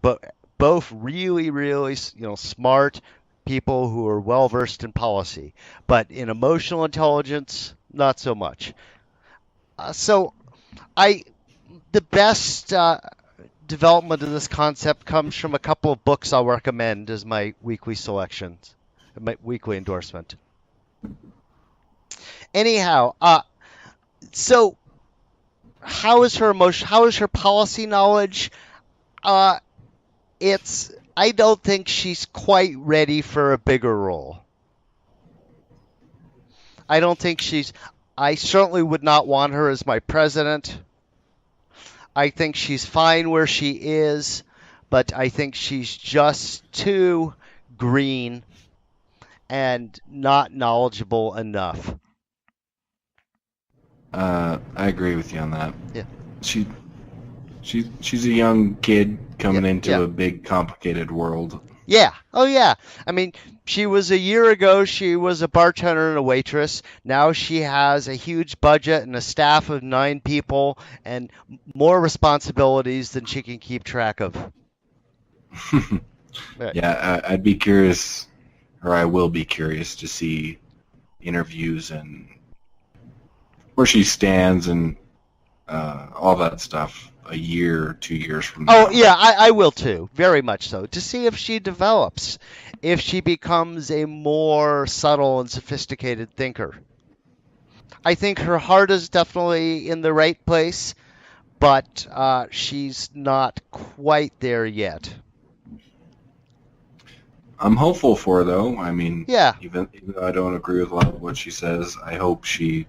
both really, really, smart people who are well versed in policy, but in emotional intelligence, not so much. So the best development of this concept comes from a couple of books I'll recommend as my weekly selections, my weekly endorsement. Anyhow, so how is her emotion? How is her policy knowledge? I don't think she's quite ready for a bigger role. I certainly would not want her as my president. I think she's fine where she is, but I think she's just too green and not knowledgeable enough. I agree with you on that. Yeah. She's a young kid coming into a big, complicated world. Yeah. Oh, yeah. I mean, a year ago, she was a bartender and a waitress. Now she has a huge budget and a staff of 9 people and more responsibilities than she can keep track of. Yeah, I'd be curious, or I will be curious to see interviews and where she stands and all that stuff a year, 2 years from now. Oh, yeah, I will too, very much so, to see if she develops, if she becomes a more subtle and sophisticated thinker. I think her heart is definitely in the right place, but she's not quite there yet. I'm hopeful for her, though. I mean, yeah. Even though I don't agree with a lot of what she says, I hope she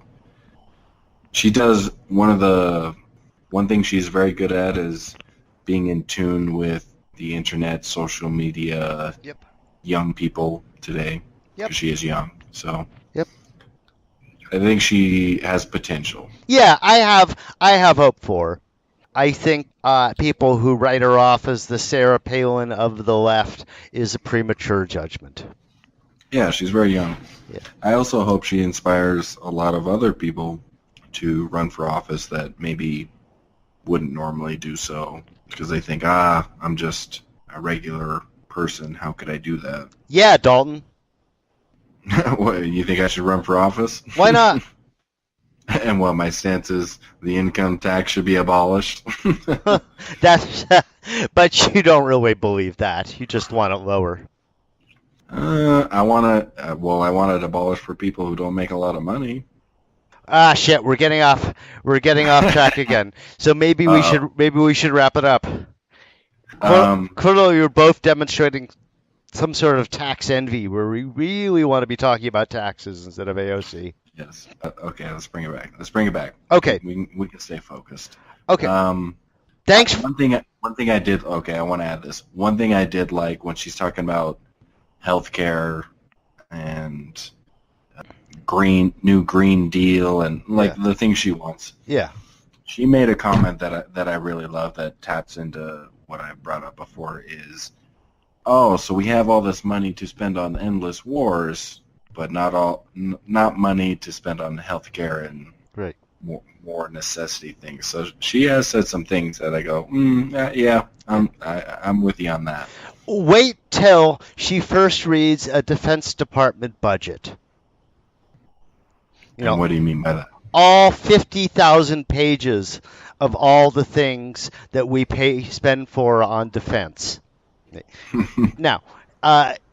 does one thing she's very good at is being in tune with the internet, social media, young people today, because she is young. So I think she has potential. Yeah, I have hope for her. I think people who write her off as the Sarah Palin of the left is a premature judgment. Yeah, she's very young. Yeah. I also hope she inspires a lot of other people to run for office that maybe wouldn't normally do so because they think, I'm just a regular person. How could I do that? Yeah, Dalton. What, you think I should run for office? Why not? And what my stance is, the income tax should be abolished. That's, but you don't really believe that. You just want it lower. I want it abolished for people who don't make a lot of money. Ah, shit, we're getting off track again. So Uh-oh. maybe we should wrap it up. Um, Clearly, you're both demonstrating some sort of tax envy where we really want to be talking about taxes instead of AOC. yes. Okay, let's bring it back. Let's bring it back. Okay, We can stay focused. okay. Um, Thanks. one thing I did. Okay, I want to add this. One thing I did like when she's talking about healthcare and new Green Deal and like Yeah, the things she wants. yeah. She made a comment that I really love that taps into what I brought up before is, oh, so we have all this money to spend on endless wars, but not money to spend on healthcare and Right. more necessity things. So she has said some things that I go, yeah, I'm with you on that. Wait till she first reads a Defense Department budget. You And know, what do you mean by that? all 50,000 pages of all the things that we spend for on defense. Now,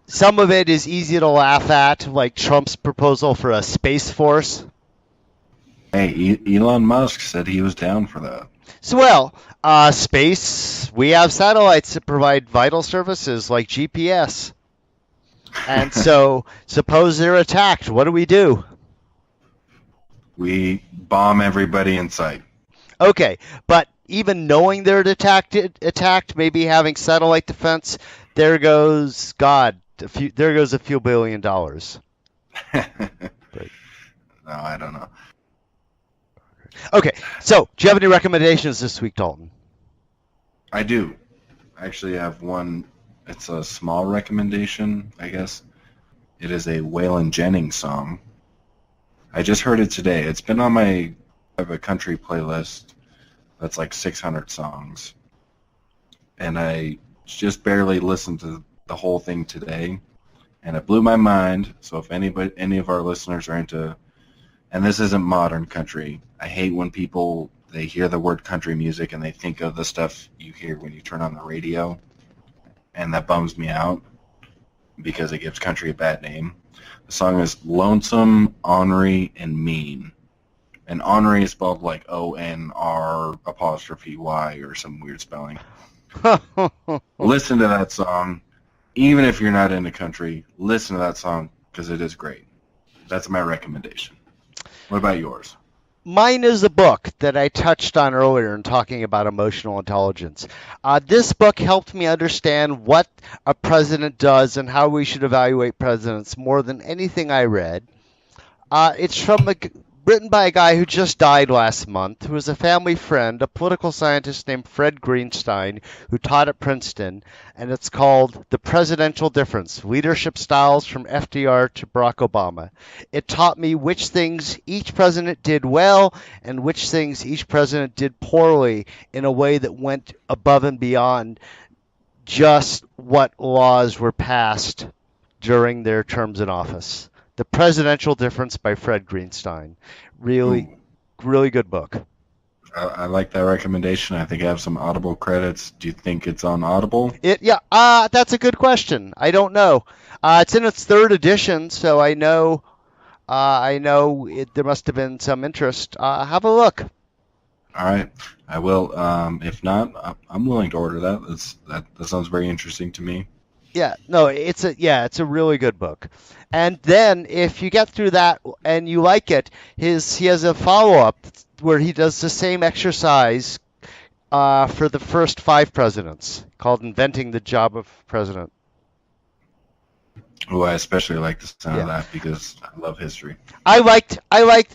some of it is easy to laugh at, like Trump's proposal for a space force. Hey, Elon Musk said he was down for that. So, well, space, we have satellites that provide vital services like GPS. And so, suppose they're attacked, what do we do? We bomb everybody in sight. Okay, but even knowing they're attacked, maybe having satellite defense, there goes there goes a few $1 billion. Right. No, I don't know. Okay, so do you have any recommendations this week, Dalton? I do. I actually have one. It's a small recommendation, I guess. It is a Waylon Jennings song. I just heard it today. It's been on my I have a country playlist that's like 600 songs. And I just barely listened to the whole thing today. And it blew my mind. So if any of our listeners are into, and this isn't modern country, I hate when people, they hear the word country music and they think of the stuff you hear when you turn on the radio. And that bums me out because it gives country a bad name. The song is Lonesome, Ornery, and Mean. And ornery is spelled like ONR''Y or some weird spelling. Listen to that song. Even if you're not into country, listen to that song because it is great. That's my recommendation. What about yours? Mine is a book that I touched on earlier in talking about emotional intelligence. This book helped me understand what a president does and how we should evaluate presidents more than anything I read. It's written by a guy who just died last month, who was a family friend, a political scientist named Fred Greenstein, who taught at Princeton, and it's called The Presidential Difference: Leadership Styles from FDR to Barack Obama. It taught me which things each president did well and which things each president did poorly in a way that went above and beyond just what laws were passed during their terms in office. The Presidential Difference by Fred Greenstein. Really, Ooh, really good book. I like that recommendation. I think I have some Audible credits. Do you think it's on Audible? That's a good question. I don't know. It's in its third edition, so I know there must have been some interest. Have a look. All right, I will. If not, I'm willing to order that. That sounds very interesting to me. Yeah, no, it's a really good book. And then if you get through that and you like it, he has a follow-up where he does the same exercise for the first 5 presidents called Inventing the Job of President. Oh, I especially like the sound of Yeah. that because I love history. I liked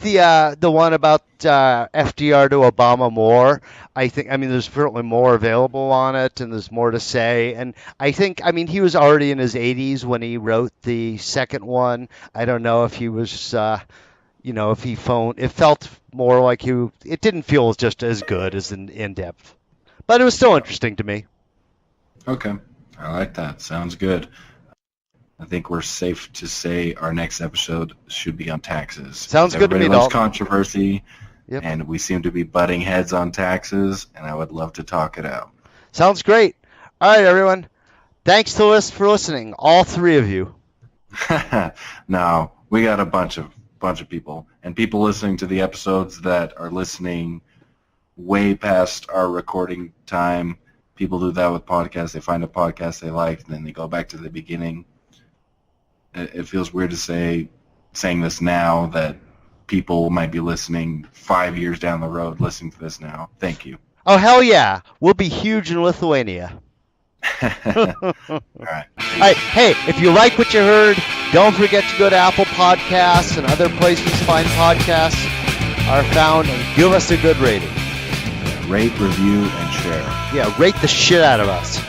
the one about FDR to Obama more. I mean there's certainly more available on it and there's more to say, and I mean he was already in his 80s when he wrote the second one. I don't know if he was if he phoned. It felt more like it didn't feel just as good as in depth, but it was still interesting to me. Okay, I like that. Sounds good. I think we're safe to say our next episode should be on taxes. Sounds good to me, Everybody loves Dalton. controversy, Yep. and we seem to be butting heads on taxes, and I would love to talk it out. Sounds great. All right, everyone. Thanks for listening, all three of you. No, we got a bunch of people, and people listening to the episodes that are listening way past our recording time. People do that with podcasts. They find a podcast they like, and then they go back to the beginning. It feels weird to saying this now that people might be listening 5 years down the road listening to this now. Thank you. Oh, hell yeah. We'll be huge in Lithuania. All right. All right. Hey, if you like what you heard, don't forget to go to Apple Podcasts and other places fine podcasts are found and give us a good rating. Rate, review, and share. Yeah, rate the shit out of us.